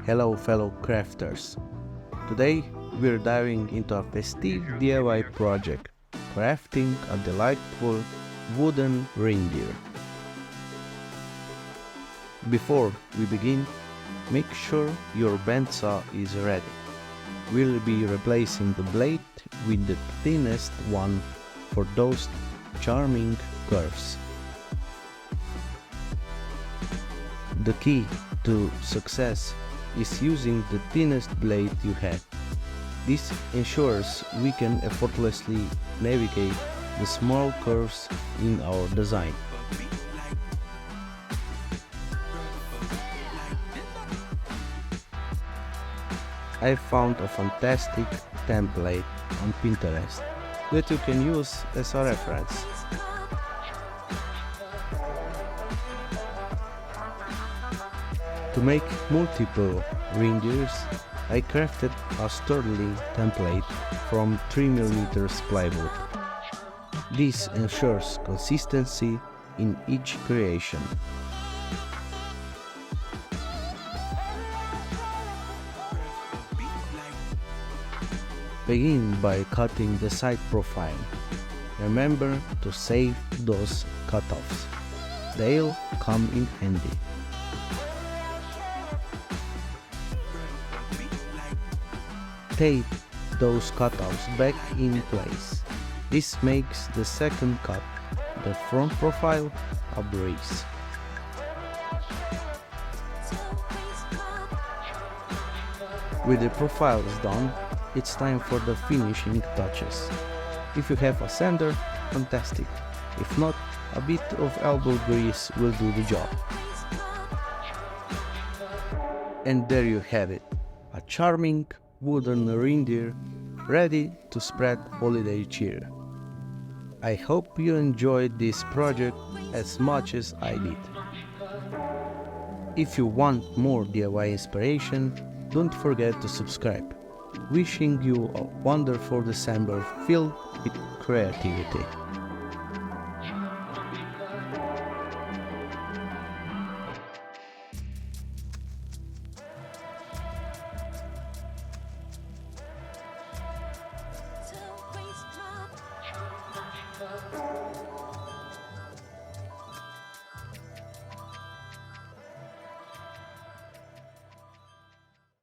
Hello fellow crafters! Today we're diving into a festive DIY project, crafting a delightful wooden reindeer. Before we begin, make sure your bandsaw is ready. We'll be replacing the blade with the thinnest one for those charming curves. The key to success is using the thinnest blade you have. This ensures we can effortlessly navigate the small curves in our design. I found a fantastic template on Pinterest that you can use as a reference. To make multiple reindeers, I crafted a sturdy template from 3mm plywood. This ensures consistency in each creation. Begin by cutting the side profile. Remember to save those cutoffs. They'll come in handy. Tape those cutoffs back in place. This makes the second cut, the front profile, a breeze. With the profiles done, it's time for the finishing touches. If you have a sander, fantastic. If not, a bit of elbow grease will do the job. And there you have it, a charming wooden reindeer ready to spread holiday cheer. I hope you enjoyed this project as much as I did. If you want more DIY inspiration, don't forget to subscribe. Wishing you a wonderful December filled with creativity.